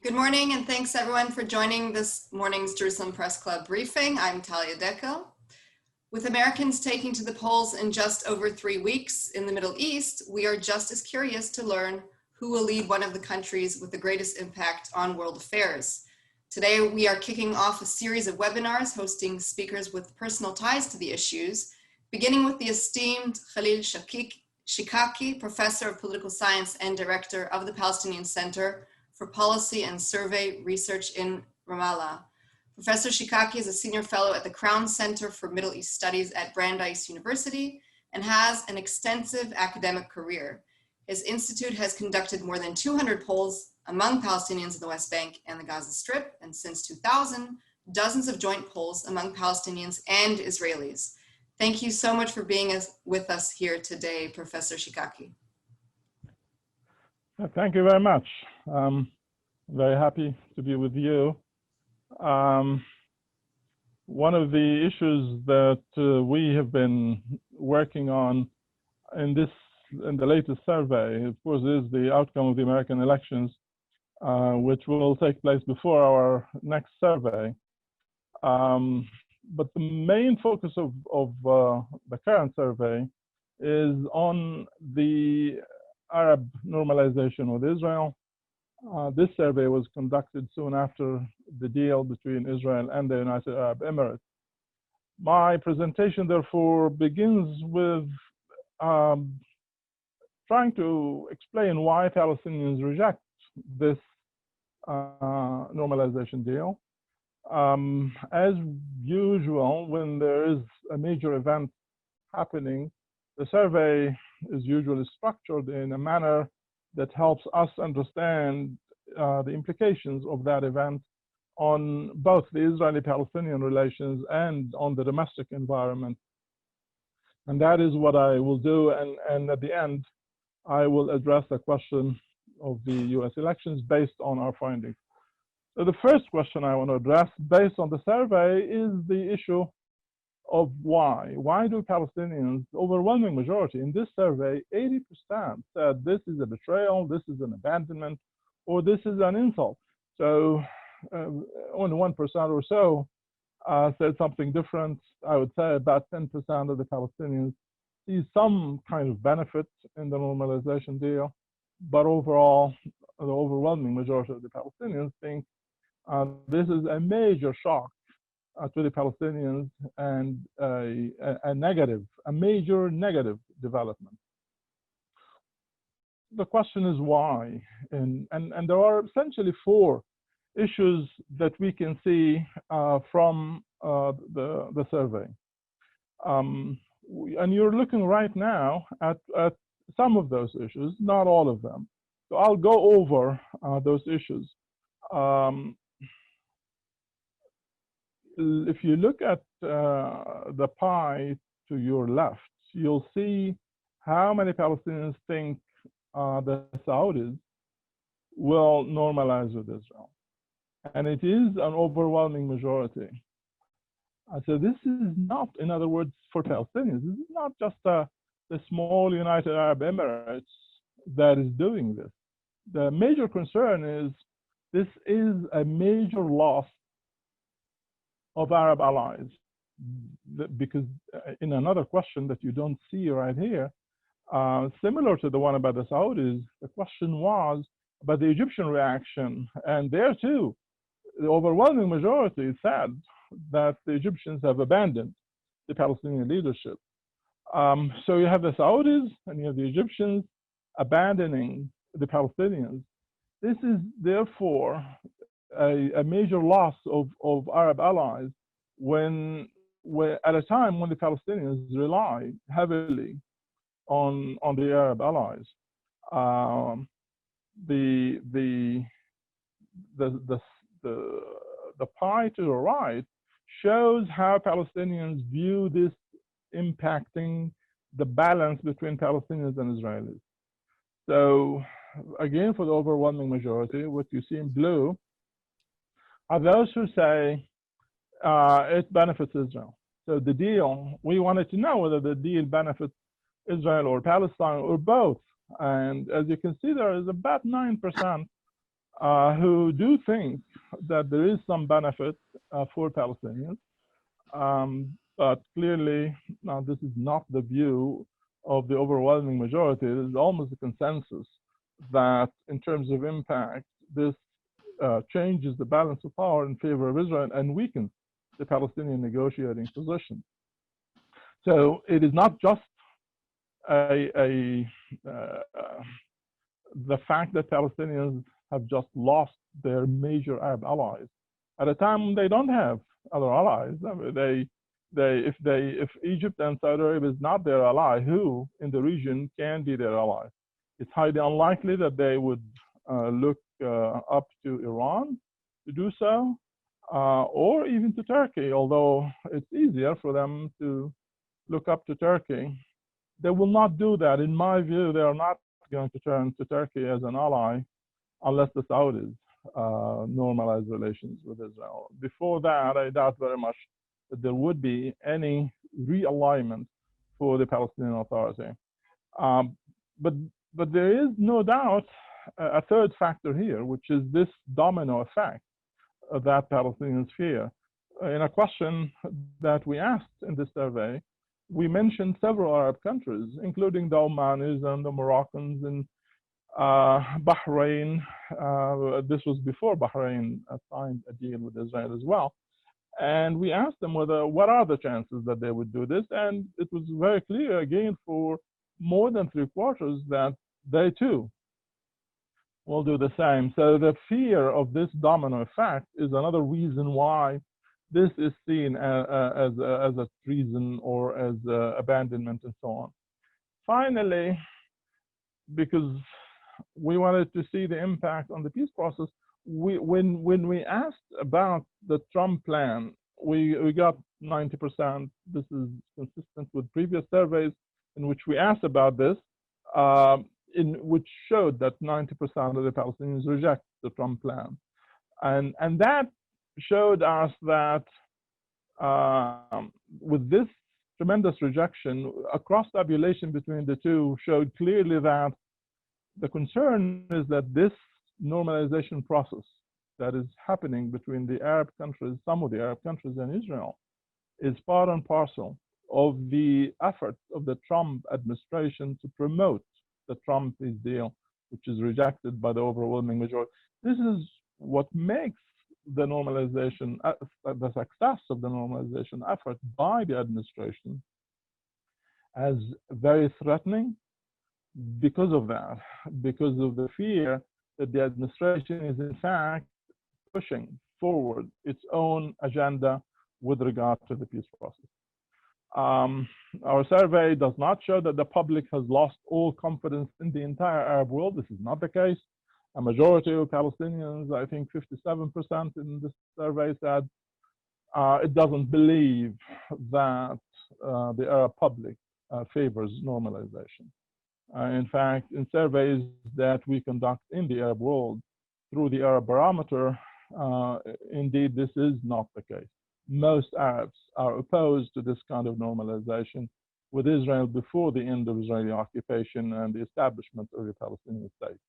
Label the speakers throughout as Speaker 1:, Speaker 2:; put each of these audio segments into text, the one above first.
Speaker 1: Good morning, and thanks everyone for joining this morning's Jerusalem Press Club briefing. I'm Talia Deco. With Americans taking to the polls in just over 3 weeks in the Middle East, we are just as curious to learn who will lead one of the countries with the greatest impact on world affairs. Today, we are kicking off a series of webinars hosting speakers with personal ties to the issues, beginning with the esteemed Khalil Shikaki, Professor of Political Science and Director of the Palestinian Center for Policy and Survey Research in Ramallah. Professor Shikaki is a senior fellow at the Crown Center for Middle East Studies at Brandeis University and has an extensive academic career. His institute has conducted more than 200 polls among Palestinians in the West Bank and the Gaza Strip, and since 2000, dozens of joint polls among Palestinians and Israelis. Thank you so much for being with us here today, Professor Shikaki.
Speaker 2: Thank you very much. Very happy to be with you. One of the issues that we have been working on in the latest survey, of course, is the outcome of the American elections, which will take place before our next survey. But the main focus of the current survey is on the Arab normalization with Israel. This survey was conducted soon after the deal between Israel and the United Arab Emirates. My presentation, therefore, begins with trying to explain why Palestinians reject this normalization deal. As usual, when there is a major event happening, the survey is usually structured in a manner that helps us understand the implications of that event on both the Israeli-Palestinian relations and on the domestic environment. And that is what I will do. And at the end, I will address the question of the US elections based on our findings. So the first question I want to address based on the survey is the issue of why. Why do Palestinians, overwhelming majority in this survey, 80% said this is a betrayal, this is an abandonment, or this is an insult. So only 1% or so said something different. I would say about 10% of the Palestinians see some kind of benefit in the normalization deal, but overall, the overwhelming majority of the Palestinians think this is a major shock to the Palestinians and a major negative development. The question is why, and there are essentially 4 issues that we can see from the survey. And you're looking right now at some of those issues, not all of them. So I'll go over those issues. If you look at the pie to your left, you'll see how many Palestinians think the Saudis will normalize with Israel. And it is an overwhelming majority. So this is not, in other words, for Palestinians, this is not just the small United Arab Emirates that is doing this. The major concern is this is a major loss of Arab allies, because in another question that you don't see right here, similar to the one about the Saudis, the question was about the Egyptian reaction. And there too, the overwhelming majority said that the Egyptians have abandoned the Palestinian leadership. So you have the Saudis and you have the Egyptians abandoning the Palestinians. This is therefore a major loss of Arab allies when at a time when the Palestinians rely heavily on the Arab allies. The pie to the right shows how Palestinians view this impacting the balance between Palestinians and Israelis. So again, for the overwhelming majority, what you see in blue are those who say it benefits Israel. So the deal, we wanted to know whether the deal benefits Israel or Palestine or both. And as you can see, there is about 9% who do think that there is some benefit for Palestinians. But clearly, this is not the view of the overwhelming majority. It is almost a consensus that, in terms of impact, this changes the balance of power in favor of Israel and weakens the Palestinian negotiating position. So it is not just the fact that Palestinians have just lost their major Arab allies at a time when they don't have other allies. I mean, if Egypt and Saudi Arabia is not their ally, who in the region can be their ally? It's highly unlikely that they would look up to Iran to do so, or even to Turkey, although it's easier for them to look up to Turkey. They will not do that. In my view, they are not going to turn to Turkey as an ally unless the Saudis normalize relations with Israel. Before that, I doubt very much that there would be any realignment for the Palestinian Authority. But there is no doubt a third factor here, which is this domino effect that Palestinians fear. In a question that we asked in this survey, we mentioned several Arab countries, including the Omanis and the Moroccans and Bahrain. This was before Bahrain signed a deal with Israel as well. And we asked them what are the chances that they would do this? And it was very clear, again, for more than 3/4 that they too will do the same. So the fear of this domino effect is another reason why this is seen as a treason or as abandonment and so on. Finally, because we wanted to see the impact on the peace process, when we asked about the Trump plan, we got 90%. This is consistent with previous surveys in which we asked about this, in which showed that 90% of the Palestinians reject the Trump plan. And that showed us that with this tremendous rejection, a cross-tabulation between the two showed clearly that the concern is that this normalization process that is happening between the Arab countries, some of the Arab countries and Israel, is part and parcel of the efforts of the Trump administration to promote the Trump peace deal, which is rejected by the overwhelming majority. This is what makes the normalization, the success of the normalization effort by the administration as very threatening because of that, because of the fear that the administration is in fact pushing forward its own agenda with regard to the peace process. Our survey does not show that the public has lost all confidence in the entire Arab world. This is not the case. A majority of Palestinians, I think 57% in this survey, said it doesn't believe that the Arab public favors normalization. In fact, in surveys that we conduct in the Arab world through the Arab Barometer, indeed, this is not the case. Most Arabs are opposed to this kind of normalization with Israel before the end of Israeli occupation and the establishment of the Palestinian state.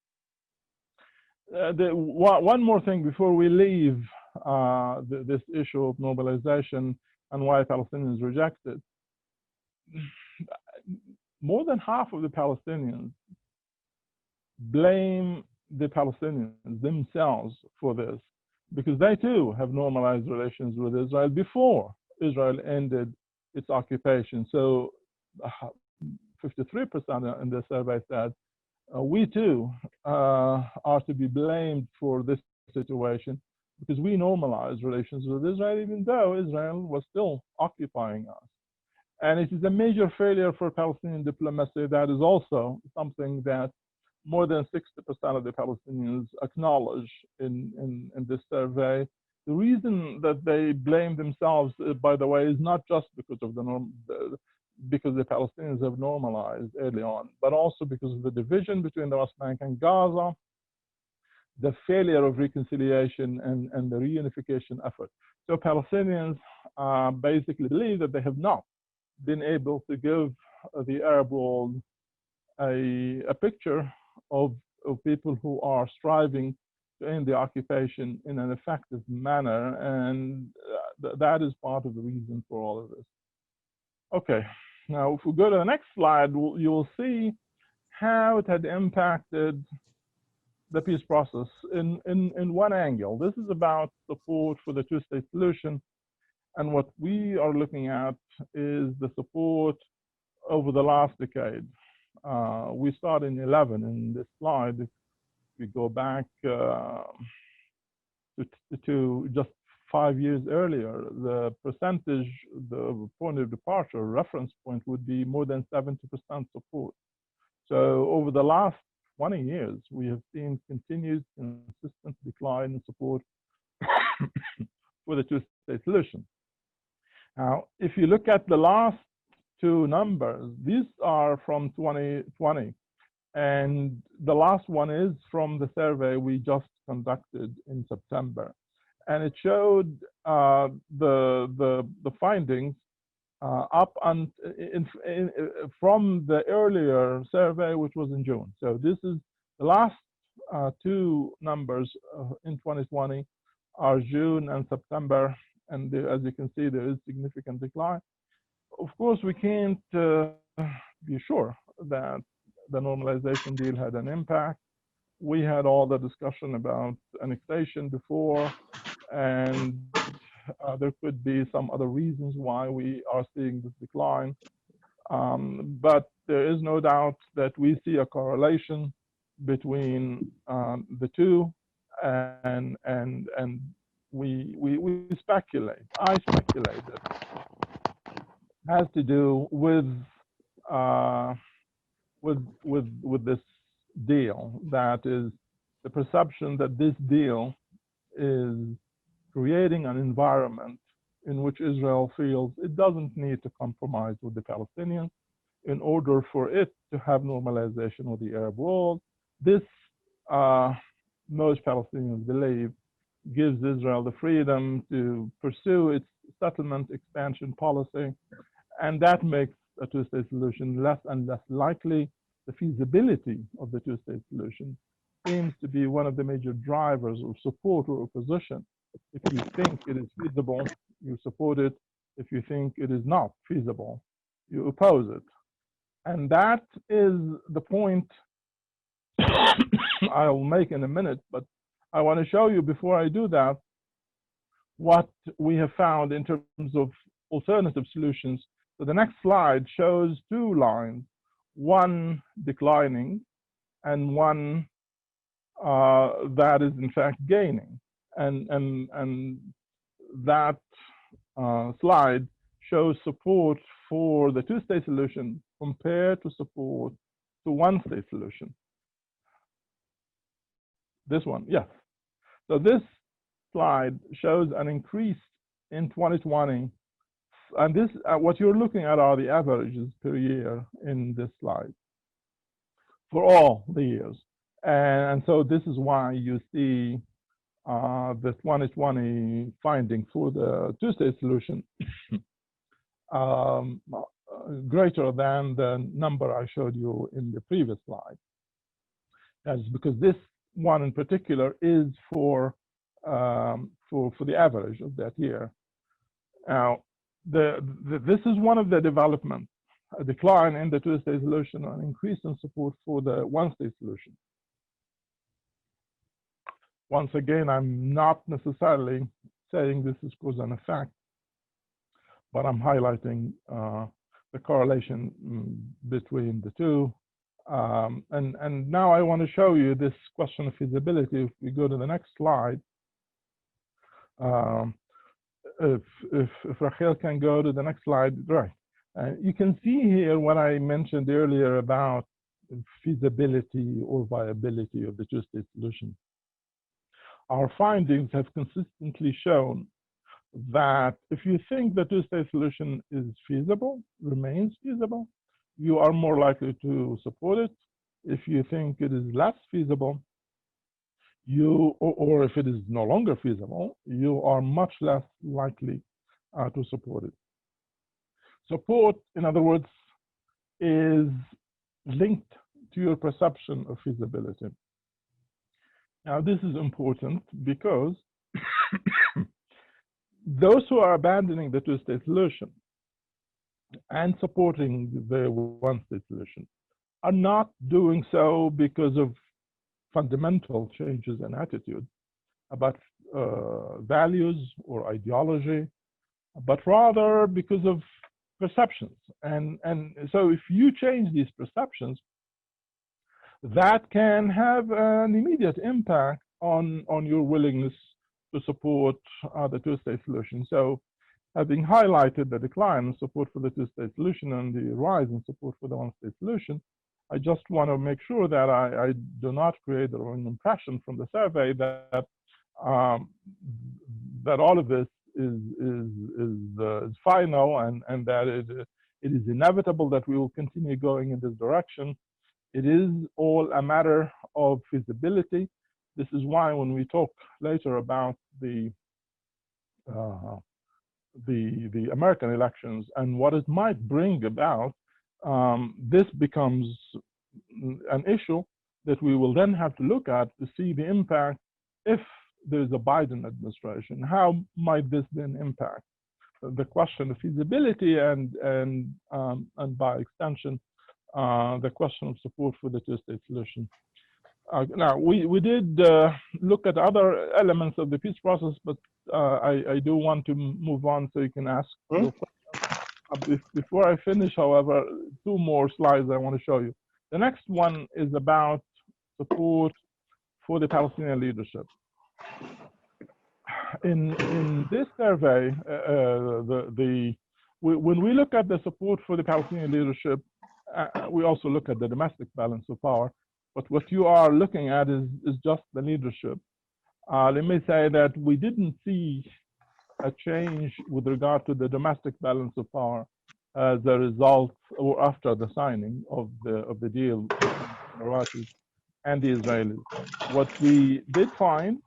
Speaker 2: One more thing before we leave this issue of normalization and why Palestinians reject it. More than half of the Palestinians blame the Palestinians themselves for this, because they too have normalized relations with Israel before Israel ended its occupation. So 53% in the survey said, we too are to be blamed for this situation because we normalized relations with Israel, even though Israel was still occupying us. And it is a major failure for Palestinian diplomacy. That is also something that more than 60% of the Palestinians acknowledge in this survey. The reason that they blame themselves, by the way, is not just because of because the Palestinians have normalized early on, but also because of the division between the West Bank and Gaza, the failure of reconciliation and the reunification effort. So Palestinians basically believe that they have not been able to give the Arab world a picture of people who are striving to end the occupation in an effective manner, and that is part of the reason for all of this. Okay, now if we go to the next slide, you'll see how it had impacted the peace process in one angle. This is about support for the two-state solution, and what we are looking at is the support over the last decade. We start in 11 in this slide. If we go back to just 5 years earlier, the percentage, the point of departure reference point would be more than 70% support. So over the last 20 years, we have seen continued consistent decline in support for the two-state solution. Now, if you look at the last two numbers, these are from 2020, and the last one is from the survey we just conducted in September, and it showed the findings up and from the earlier survey, which was in June. So this is the last two numbers in 2020 are June and September, and as you can see, there is significant decline. Of course, we can't be sure that the normalization deal had an impact. We had all the discussion about annexation before, and there could be some other reasons why we are seeing this decline. But there is no doubt that we see a correlation between the two, and we speculate. I speculate that it has to do with this deal. That is the perception that this deal is creating an environment in which Israel feels it doesn't need to compromise with the Palestinians in order for it to have normalization with the Arab world. This, most Palestinians believe, gives Israel the freedom to pursue its settlement expansion policy, and that makes a two-state solution less and less likely. The feasibility of the two-state solution seems to be one of the major drivers of support or opposition. If you think it is feasible, you support it. If you think it is not feasible, you oppose it. And that is the point I'll make in a minute, but I want to show you before I do that what we have found in terms of alternative solutions. So the next slide shows two lines, one declining and one that is in fact gaining. And that slide shows support for the two-state solution compared to support to one-state solution. This one, yes. So this slide shows an increase in 2020, and this what you're looking at are the averages per year in this slide for all the years, and so this is why you see the 2020 finding for the two-state solution greater than the number I showed you in the previous slide. That's because this one in particular is for the average of that year. Now, this is one of the developments: a decline in the two-state solution, an increase in support for the one-state solution. Once again, I'm not necessarily saying this is cause and effect, but I'm highlighting the correlation between the two. And now I want to show you this question of feasibility. If we go to the next slide, if Rachel can go to the next slide, right? You can see here what I mentioned earlier about feasibility or viability of the two-state solution. Our findings have consistently shown that if you think the two-state solution is feasible, remains feasible, you are more likely to support it. If you think it is less feasible, or if it is no longer feasible, you are much less likely to support it. Support, in other words, is linked to your perception of feasibility. Now, this is important because those who are abandoning the two-state solution and supporting the one-state solution are not doing so because of fundamental changes in attitude about values or ideology, but rather because of perceptions. And so if you change these perceptions, that can have an immediate impact on your willingness to support the two-state solution. So having highlighted the decline in support for the two-state solution and the rise in support for the one-state solution, I just want to make sure that I do not create the wrong impression from the survey that um, that all of this is final and that it is inevitable that we will continue going in this direction. It is all a matter of feasibility. This is why when we talk later about uh, the American elections and what it might bring about, this becomes an issue that we will then have to look at to see the impact if there's a Biden administration. How might this then impact the question of feasibility and by extension, the question of support for the two-state solution? Now, we did look at other elements of the peace process, but I do want to move on so you can ask your questions. Before I finish, however, two more slides I want to show you. The next one is about support for the Palestinian leadership. In this survey, when we look at the support for the Palestinian leadership, we also look at the domestic balance of power. But what you are looking at is just the leadership. Let me say that we didn't see a change with regard to the domestic balance of power as a result or after the signing of the deal between the Emiratis and the Israelis. What we did find,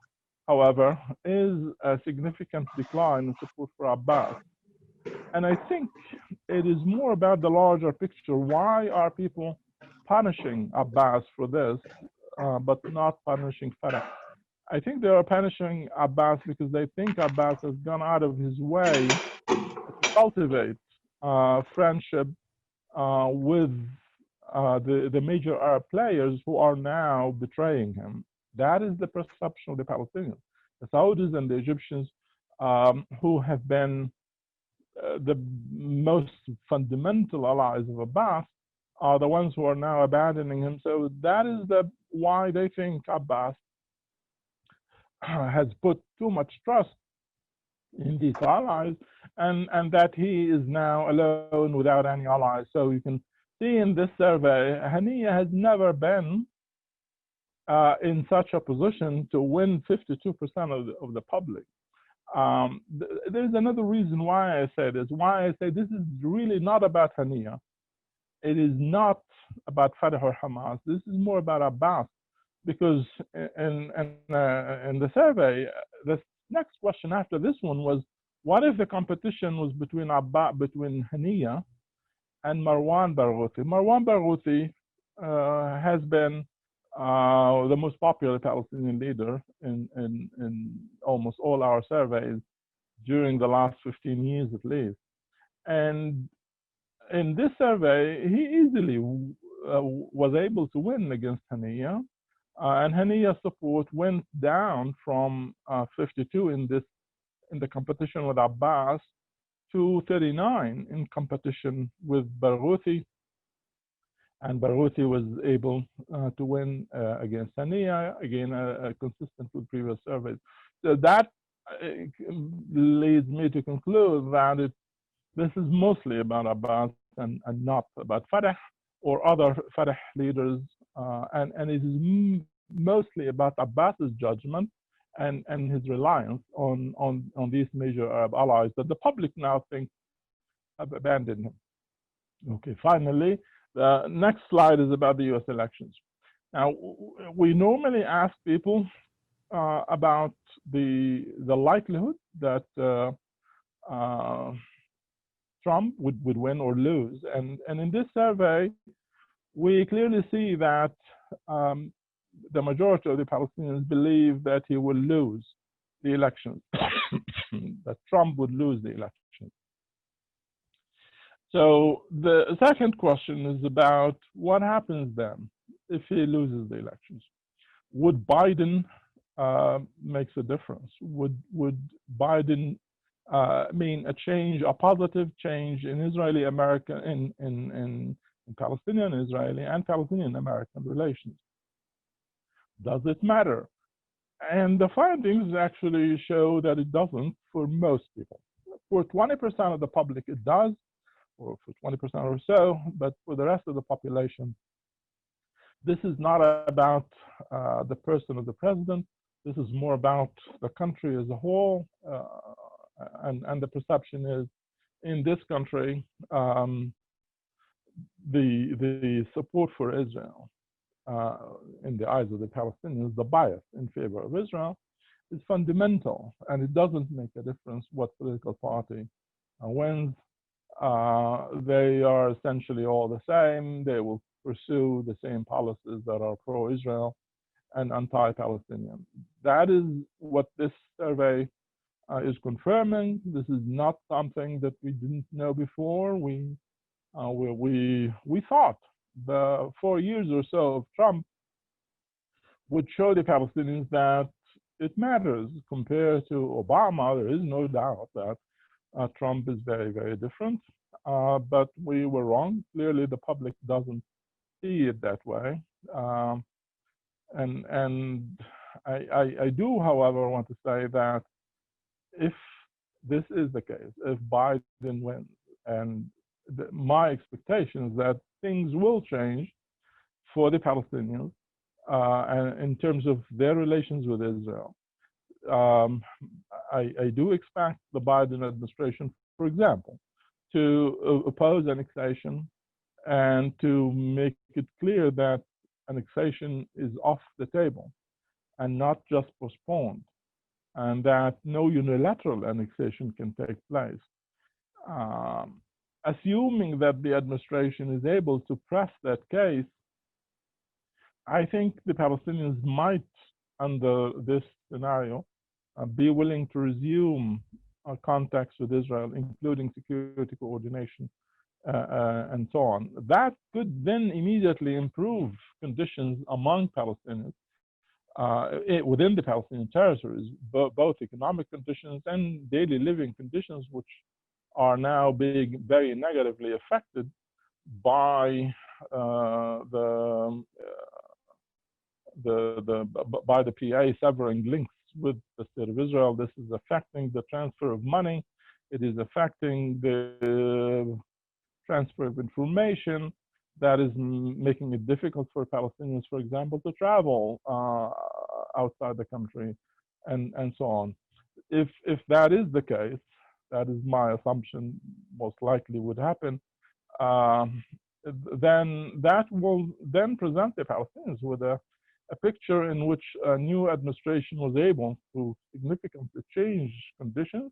Speaker 2: however, is a significant decline in support for Abbas. And I think it is more about the larger picture. Why are people punishing Abbas for this, but not punishing Fatah? I think they are punishing Abbas because they think Abbas has gone out of his way to cultivate friendship with the major Arab players who are now betraying him. That is the perception of the Palestinians. The Saudis and the Egyptians, who have been the most fundamental allies of Abbas, are the ones who are now abandoning him. So that is why they think Abbas has put too much trust in these allies, and that he is now alone without any allies. So you can see in this survey, Haniyeh has never been in such a position to win 52% of the public. There's another reason why I say this. Why I say this is really not about Haniyeh. It is not about Fatah or Hamas. This is more about Abbas, because in the survey, the next question after this one was, what if the competition was between Haniyeh and Marwan Barghouti? Marwan Barghouti has been the most popular Palestinian leader in almost all our surveys during the last 15 years at least. And in this survey, he easily was able to win against Haniyeh. And Haniyeh's support went down from 52 in the competition with Abbas to 39 in competition with Barghouti. And Barghouti was able to win against Haniyeh, again, consistent with previous surveys. So that leads me to conclude that this is mostly about Abbas and not about Fatah or other Fatah leaders. And it is mostly about Abbas's judgment and his reliance on these major Arab allies that the public now thinks have abandoned him. Okay, finally, the next slide is about the US elections. Now, we normally ask people about the likelihood that Trump would win or lose. And in this survey, we clearly see that the majority of the Palestinians believe that he will lose the elections, that Trump would lose the elections. So the second question is about what happens then if he loses the elections. Would Biden makes a difference? Would Biden mean a change, a positive change in Israeli American, in Palestinian Israeli and Palestinian American relations? Does it matter? And the findings actually show that it doesn't for most people. For 20% of the public, it does, or for 20% or so, but for the rest of the population, this is not about the person of the president. This is more about the country as a whole, and the perception is in this country, the support for Israel, in the eyes of the Palestinians, the bias in favor of Israel is fundamental, and it doesn't make a difference what political party wins. They are essentially all the same. They will pursue the same policies that are pro-Israel and anti-Palestinian. That is what this survey is confirming. This is not something that we didn't know before. We thought the 4 years or so of Trump would show the Palestinians that it matters. Compared to Obama, there is no doubt that Trump is very, very different. But we were wrong. Clearly, the public doesn't see it that way. And I do, however, want to say that if this is the case, if Biden wins, and my expectation is that things will change for the Palestinians and in terms of their relations with Israel. I do expect the Biden administration, for example, to oppose annexation and to make it clear that annexation is off the table and not just postponed, and that no unilateral annexation can take place. Assuming that the administration is able to press that case, I think the Palestinians might, under this scenario, be willing to resume contacts with Israel, including security coordination and so on. That could then immediately improve conditions among Palestinians within the Palestinian territories, both economic conditions and daily living conditions, which are now being very negatively affected by by the PA severing links with the state of Israel. This is affecting the transfer of money. It is affecting the transfer of information. That is making it difficult for Palestinians, for example, to travel outside the country and so on. If that is the case, that is my assumption, most likely would happen, then that will then present the Palestinians with a picture in which a new administration was able to significantly change conditions.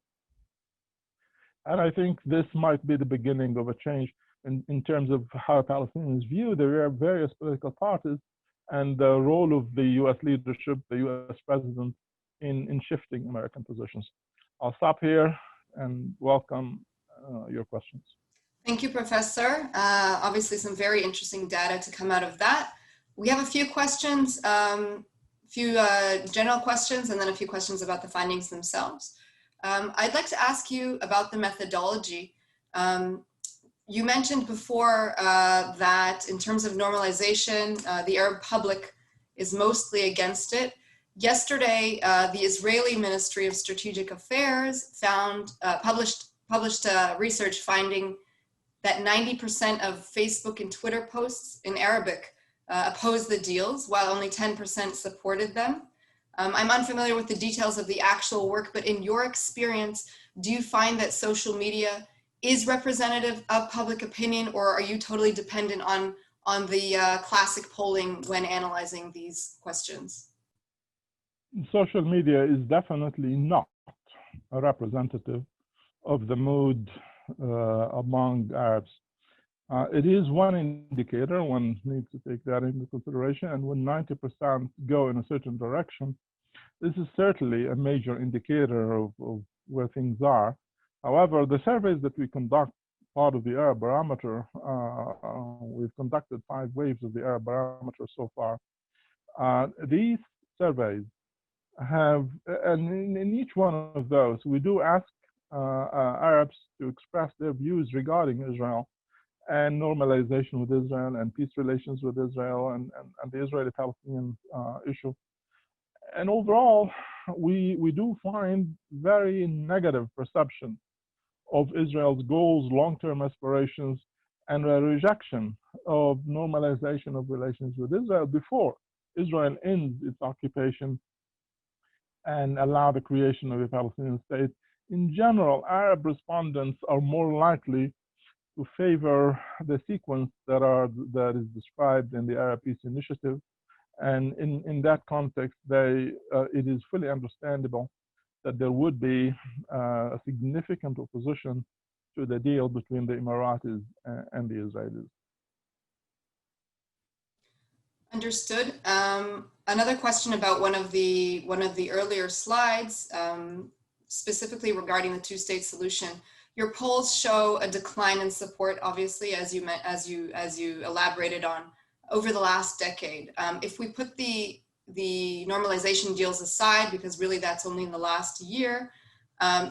Speaker 2: And I think this might be the beginning of a change in terms of how Palestinians view the various political parties and the role of the US leadership, the US president, in shifting American positions. I'll stop here and welcome your questions.
Speaker 1: Thank you, Professor. Obviously, some very interesting data to come out of that. We have a few questions, few general questions, and then a few questions about the findings themselves. I'd like to ask you about the methodology. You mentioned before that in terms of normalization, the Arab public is mostly against it. Yesterday, the Israeli Ministry of Strategic Affairs published research finding that 90% of Facebook and Twitter posts in Arabic opposed the deals, while only 10% supported them. I'm unfamiliar with the details of the actual work, but in your experience, do you find that social media is representative of public opinion, or are you totally dependent on the classic polling when analyzing these questions?
Speaker 2: Social media is definitely not a representative of the mood among Arabs. It is one indicator. One needs to take that into consideration. And when 90% go in a certain direction, this is certainly a major indicator of where things are. However, the surveys that we conduct, part of the Arab barometer, we've conducted 5 waves of the Arab barometer so far. These surveys have, and in each one of those, we do ask Arabs to express their views regarding Israel and normalization with Israel and peace relations with Israel and the Israeli-Palestinian issue. And overall, we do find very negative perception of Israel's goals, long-term aspirations, and a rejection of normalization of relations with Israel before Israel ends its occupation and allow the creation of a Palestinian state. In general, Arab respondents are more likely to favor the sequence that is described in the Arab Peace Initiative. And in that context, it is fully understandable that there would be a significant opposition to the deal between the Emiratis and the Israelis.
Speaker 1: Understood. Another question about one of the earlier slides, specifically regarding the two-state solution. Your polls show a decline in support, obviously, as you elaborated on, over the last decade. If we put the normalization deals aside, because really that's only in the last year,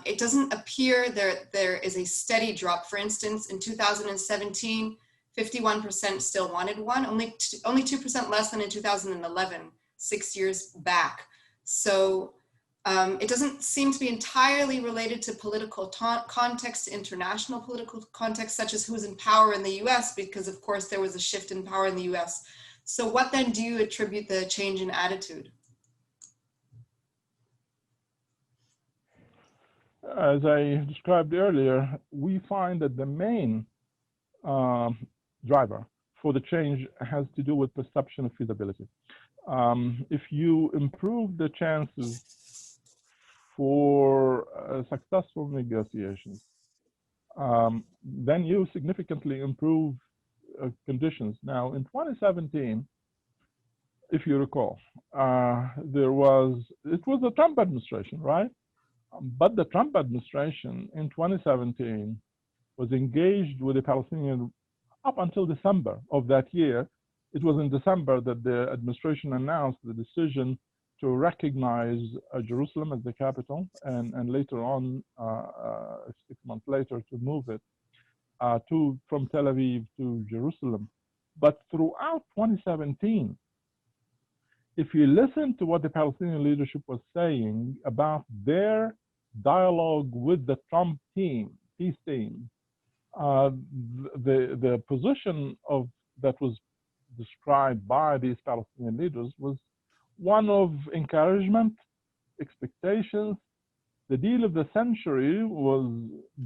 Speaker 1: it doesn't appear there is a steady drop. For instance, in 2017, 51% still wanted one, only 2% less than in 2011, 6 years back. So it doesn't seem to be entirely related to political context, international political context, such as who's in power in the US, because of course there was a shift in power in the US. So what then do you attribute the change in attitude?
Speaker 2: As I described earlier, we find that the main driver for the change has to do with perception of feasibility. If you improve the chances for successful negotiations, then you significantly improve conditions. Now, in 2017, if you recall, it was the Trump administration, right? But the Trump administration in 2017 was engaged with the Palestinian up until December of that year. It was in December that the administration announced the decision to recognize Jerusalem as the capital, and later on, 6 months later, to move it from Tel Aviv to Jerusalem. But throughout 2017, if you listen to what the Palestinian leadership was saying about their dialogue with the Trump team, peace team, the position that was described by these Palestinian leaders was one of encouragement, expectations. The deal of the century was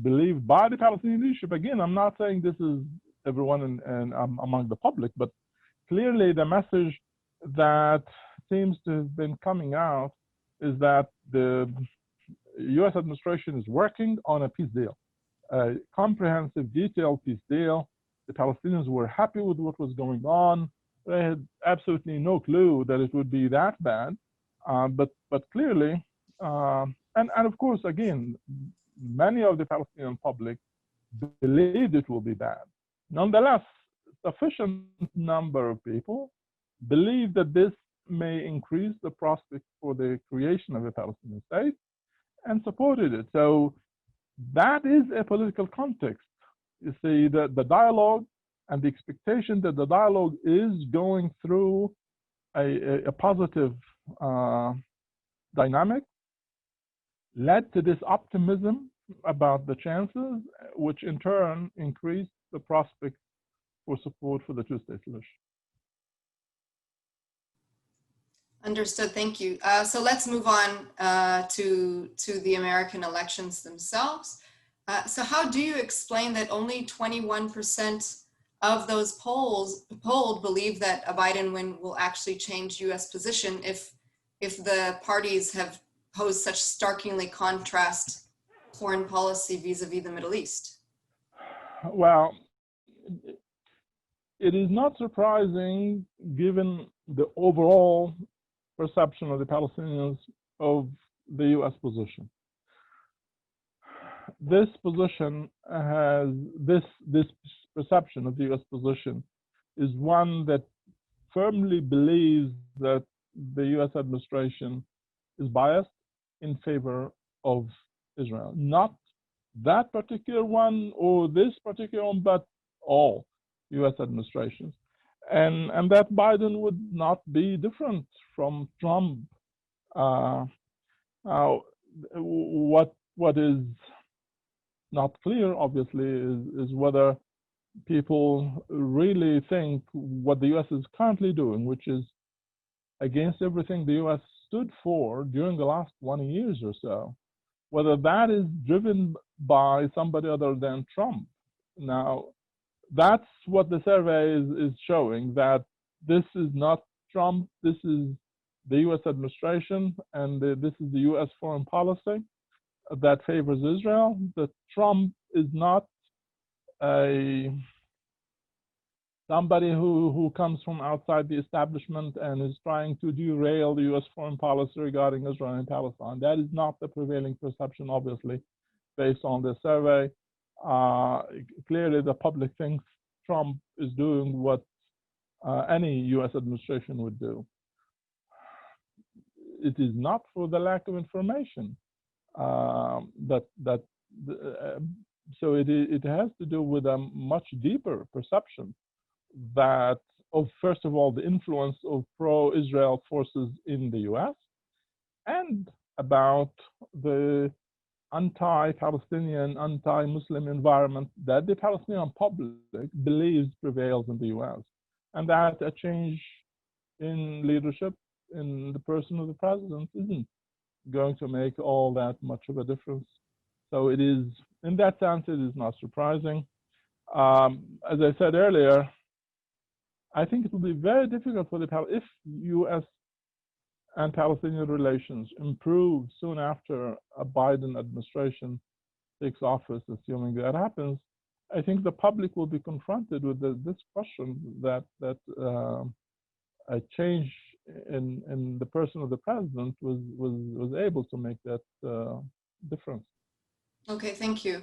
Speaker 2: believed by the Palestinian leadership. Again, I'm not saying this is everyone among the public, but clearly the message that seems to have been coming out is that the US administration is working on a peace deal, a comprehensive, detailed peace deal. The Palestinians were happy with what was going on. They had absolutely no clue that it would be that bad, but clearly, and of course, again, many of the Palestinian public believed it will be bad. Nonetheless, sufficient number of people believe that this may increase the prospect for the creation of a Palestinian state and supported it. So that is a political context. You see, the dialogue and the expectation that the dialogue is going through a positive dynamic led to this optimism about the chances, which in turn increased the prospect for support for the two-state solution.
Speaker 1: Understood, thank you. So let's move on to the American elections themselves. So how do you explain that only 21% of those polled believe that a Biden win will actually change US position if the parties have posed such starkly contrast foreign policy vis-a-vis the Middle East?
Speaker 2: Well, it is not surprising given the overall perception of the Palestinians of the US position. This position has, this perception of the US position is one that firmly believes that the US administration is biased in favor of Israel. Not that particular one or this particular one, but all US administrations. And that Biden would not be different from Trump. What is not clear, obviously, is whether people really think what the US is currently doing, which is against everything the US stood for during the last 20 years or so, whether that is driven by somebody other than Trump. Now, that's what the survey is showing, that this is not Trump, this is the US administration, and this is the US foreign policy that favors Israel, that Trump is not somebody who comes from outside the establishment and is trying to derail the US foreign policy regarding Israel and Palestine. That is not the prevailing perception, obviously, based on the survey. Clearly, the public thinks Trump is doing what any US administration would do. It is not for the lack of information so it has to do with a much deeper perception that of, first of all, the influence of pro-Israel forces in the US, and about the anti-Palestinian, anti-Muslim environment that the Palestinian public believes prevails in the US. And that a change in leadership in the person of the president isn't going to make all that much of a difference. So it is, in that sense, it is not surprising. As I said earlier, I think it will be very difficult for if US and Palestinian relations improve soon after a Biden administration takes office, assuming that happens. I think the public will be confronted with this question that a change in the person of the president was able to make that difference.
Speaker 1: Okay, thank you.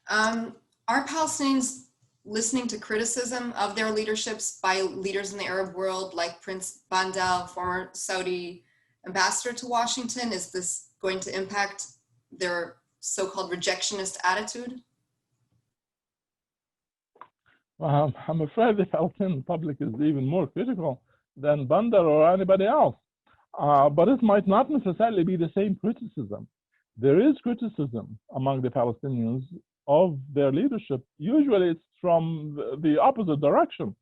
Speaker 1: Are Palestinians listening to criticism of their leaderships by leaders in the Arab world, like Prince Bandal, former Saudi ambassador to Washington? Is this going to impact their so-called rejectionist attitude?
Speaker 2: Well, I'm afraid the Palestinian public is even more critical than Bandar or anybody else. But it might not necessarily be the same criticism. There is criticism among the Palestinians of their leadership. Usually it's from the opposite direction.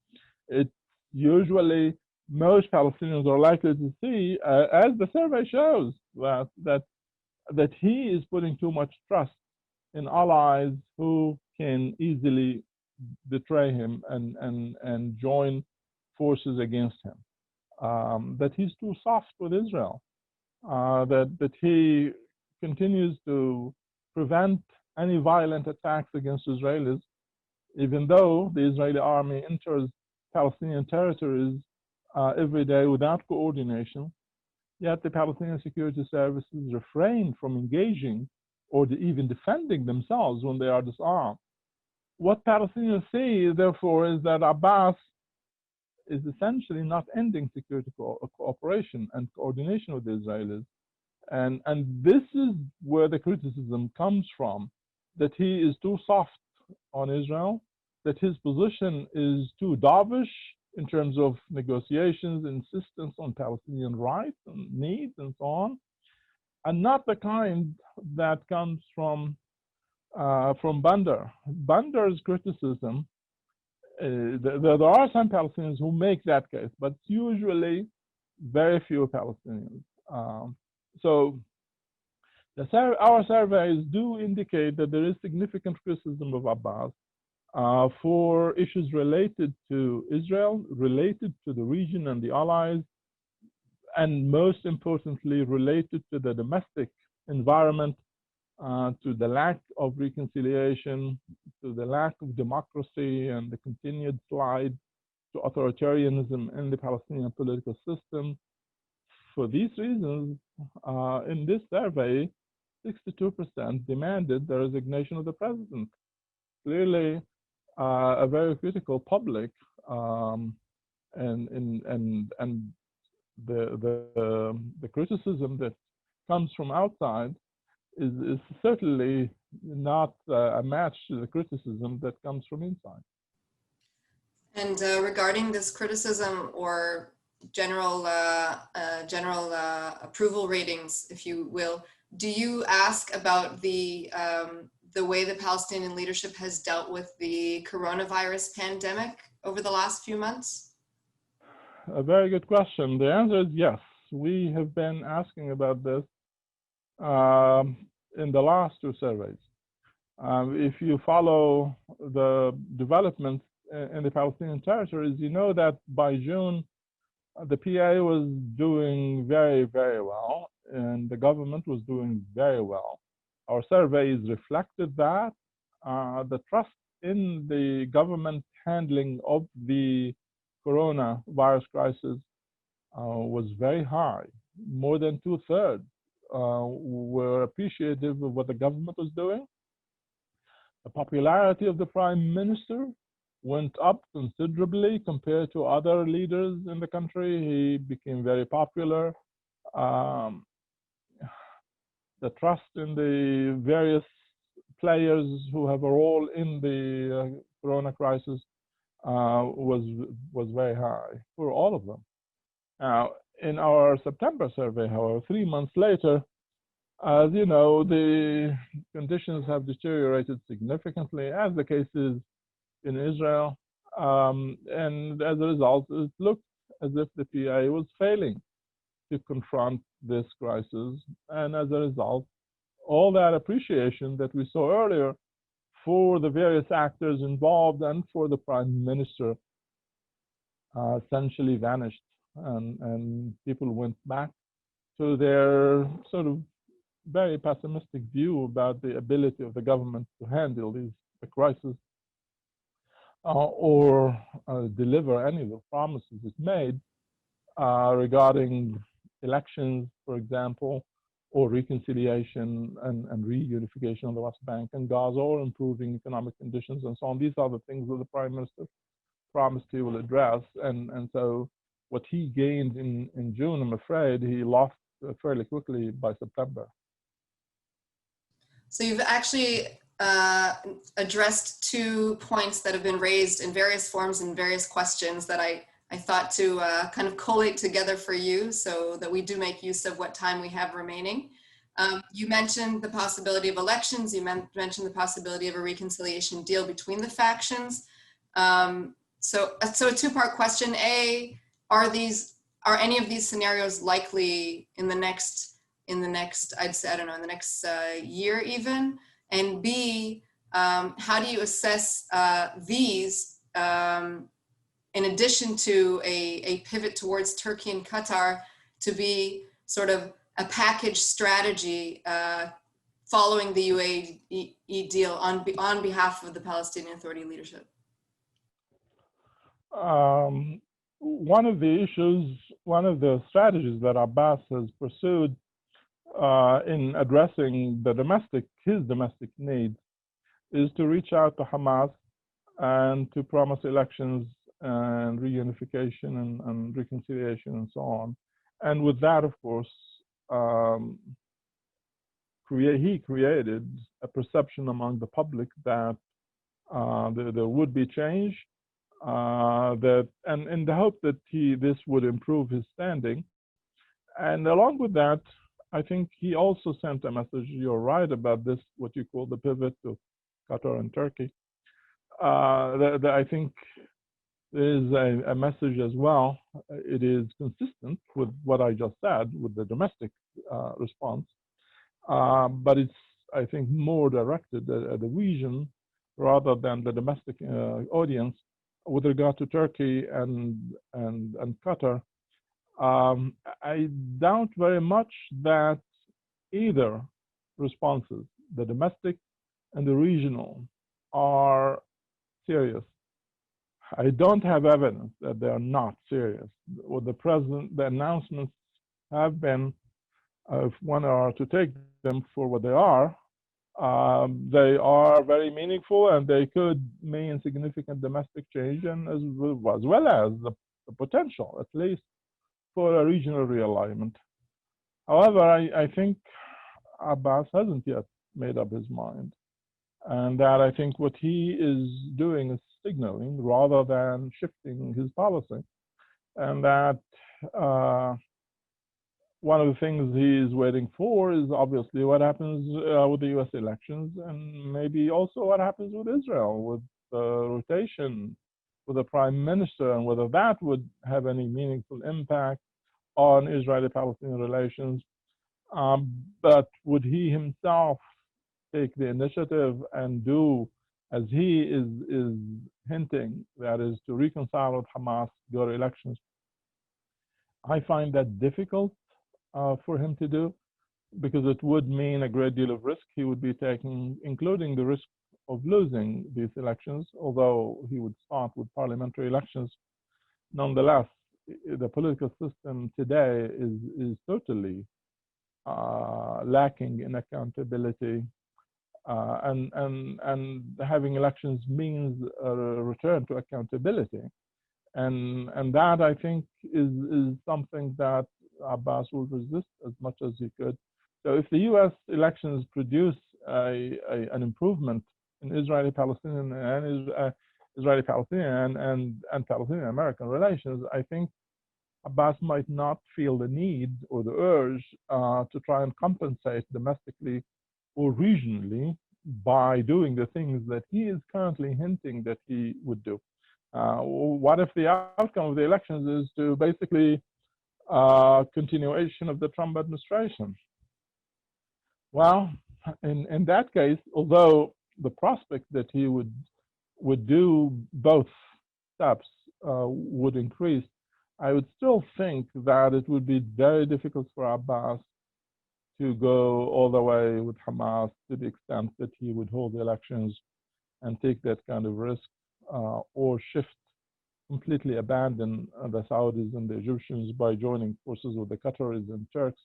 Speaker 2: It's usually most Palestinians are likely to see, as the survey shows, that he is putting too much trust in allies who can easily betray him and join forces against him. That he's too soft with Israel. That he continues to prevent any violent attacks against Israelis, even though the Israeli army enters Palestinian territories every day without coordination. Yet the Palestinian security services refrain from engaging or even defending themselves when they are disarmed. What Palestinians see, therefore, is that Abbas is essentially not ending security cooperation and coordination with the Israelis. And this is where the criticism comes from, that he is too soft on Israel, that his position is too dovish in terms of negotiations, insistence on Palestinian rights and needs and so on, and not the kind that comes from Bandar. Bandar's criticism, there are some Palestinians who make that case, but usually very few Palestinians. So our surveys do indicate that there is significant criticism of Abbas for issues related to Israel, related to the region and the allies, and most importantly, related to the domestic environment, to the lack of reconciliation, to the lack of democracy and the continued slide to authoritarianism in the Palestinian political system. For these reasons, in this survey, 62% demanded the resignation of the president. Clearly, a very critical public, and the criticism that comes from outside is certainly not a match to the criticism that comes from inside.
Speaker 1: And regarding this criticism or general approval ratings, if you will, do you ask about the way the Palestinian leadership has dealt with the coronavirus pandemic over the last few months?
Speaker 2: A very good question. The answer is yes. We have been asking about this in the last two surveys. If you follow the developments in the Palestinian territories, you know that by June, the PA was doing very, very well, and the government was doing very well. Our surveys reflected that. The trust in the government handling of the coronavirus crisis was very high. More than 2/3 were appreciative of what the government was doing. The popularity of the prime minister went up considerably compared to other leaders in the country. He became very popular. The trust in the various players who have a role in the corona crisis was very high for all of them. Now, in our September survey, however, 3 months later, as you know, the conditions have deteriorated significantly, as the case is in Israel. And as a result, it looked as if the PA was failing to confront this crisis. And as a result, all that appreciation that we saw earlier for the various actors involved and for the prime minister essentially vanished. And people went back to their sort of very pessimistic view about the ability of the government to handle the crisis or deliver any of the promises it made regarding elections, for example, or reconciliation and reunification of the West Bank and Gaza, or improving economic conditions and so on. These are the things that the prime minister promised he will address. And so what he gained in June, I'm afraid, he lost fairly quickly by September.
Speaker 1: So you've actually addressed 2 points that have been raised in various forms and various questions that I thought to kind of collate together for you so that we do make use of what time we have remaining. You mentioned the possibility of elections. You mentioned the possibility of a reconciliation deal between the factions. So a 2-part question. A, are any of these scenarios likely in the next, I'd say, I don't know, in the next year even? And B, how do you assess these in addition to a pivot towards Turkey and Qatar to be sort of a package strategy following the UAE deal on behalf of the Palestinian Authority leadership?
Speaker 2: One of the strategies that Abbas has pursued in addressing his domestic needs is to reach out to Hamas and to promise elections and reunification and reconciliation and so on. And with that, of course, he created a perception among the public that there would be change, and in the hope that this would improve his standing. And along with that, I think he also sent a message. You're right about this, what you call the pivot to Qatar and Turkey. That I think is a message as well. It is consistent with what I just said, with the domestic response, but it's, I think, more directed at the region rather than the domestic audience. With regard to Turkey and Qatar, I doubt very much that either responses, the domestic and the regional, are serious. I don't have evidence that they are not serious. What the announcements have been, if one are to take them for what they are very meaningful, and they could mean significant domestic change, and as well as the potential, at least, for a regional realignment. However, I think Abbas hasn't yet made up his mind, and that I think what he is doing is signaling rather than shifting his policy, and that one of the things he is waiting for is obviously what happens with the U.S. elections, and maybe also what happens with Israel, with the rotation with the prime minister, and whether that would have any meaningful impact on Israeli-Palestinian relations. But would he himself take the initiative and do as he is hinting, that is to reconcile with Hamas, go to elections? I find that difficult for him to do, because it would mean a great deal of risk he would be taking, including the risk of losing these elections, although he would start with parliamentary elections. Nonetheless, the political system today is totally lacking in accountability, and having elections means a return to accountability, and that I think is something that Abbas will resist as much as he could. So if the U.S. elections produce an improvement in Israeli-Palestinian and Israeli-Palestinian and Palestinian-American relations, I think Abbas might not feel the need or the urge to try and compensate domestically or regionally by doing the things that he is currently hinting that he would do. What if the outcome of the elections is to basically continuation of the Trump administration? Well, in that case, although the prospect that he would do both steps would increase, I would still think that it would be very difficult for Abbas to go all the way with Hamas to the extent that he would hold the elections and take that kind of risk, or completely abandon the Saudis and the Egyptians by joining forces with the Qataris and Turks.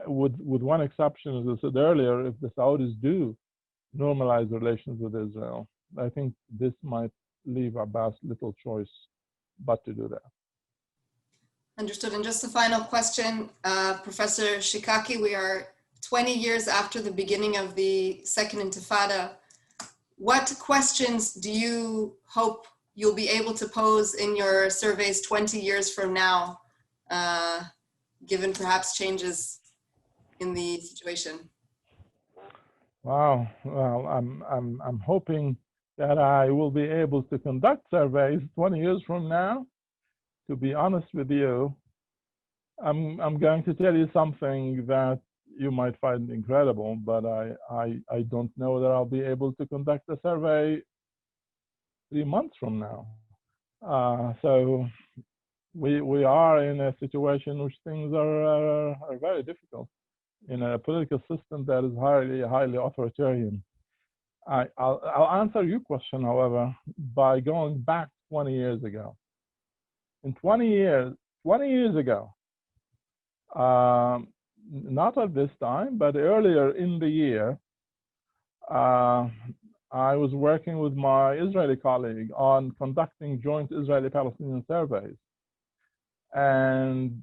Speaker 2: With one exception, as I said earlier, if the Saudis do normalize relations with Israel, I think this might leave Abbas little choice but to do that.
Speaker 1: Understood. And just a final question, Professor Shikaki, we are 20 years after the beginning of the Second Intifada. What questions do you hope you'll be able to pose in your surveys 20 years from now, given perhaps changes in the situation?
Speaker 2: Wow. Well, I'm hoping that I will be able to conduct surveys 20 years from now. To be honest with you, I'm going to tell you something that you might find incredible, but I don't know that I'll be able to conduct a survey 3 months from now. So we are in a situation in which things are very difficult in a political system that is highly authoritarian. I'll answer your question, however, by going back 20 years ago. In 20 years ago, not at this time, but earlier in the year, I was working with my Israeli colleague on conducting joint Israeli-Palestinian surveys. And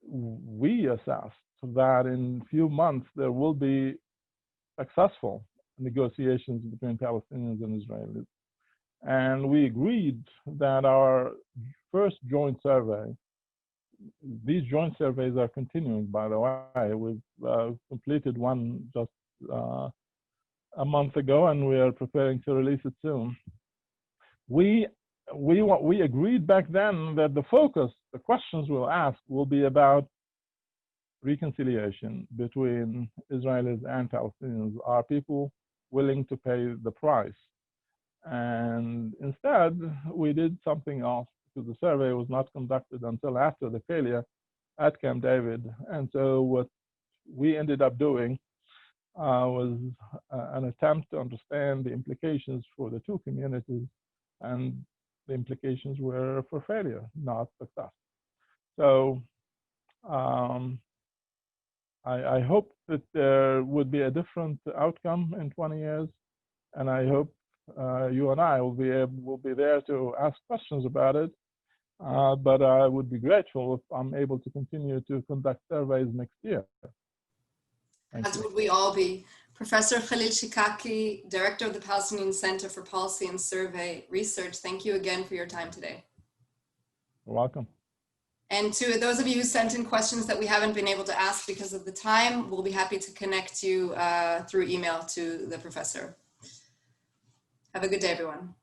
Speaker 2: we assessed that in a few months there will be successful negotiations between Palestinians and Israelis. And we agreed that our first joint survey, these joint surveys are continuing, by the way. We've completed one just a month ago, and we are preparing to release it soon. We agreed back then that the focus, the questions we'll ask, will be about reconciliation between Israelis and Palestinians. Are people willing to pay the price? And instead, we did something else, because the survey was not conducted until after the failure at Camp David. And so what we ended up doing was an attempt to understand the implications for the two communities and the implications were for failure, not success. So I hope that there would be a different outcome in 20 years, and I hope you and I will be there to ask questions about it. But I would be grateful if I'm able to continue to conduct surveys next year.
Speaker 1: As would we all be. Professor Khalil Shikaki, Director of the Palestinian Center for Policy and Survey Research, thank you again for your time today.
Speaker 2: You're welcome.
Speaker 1: And to those of you who sent in questions that we haven't been able to ask because of the time, we'll be happy to connect you through email to the professor. Have a good day, everyone.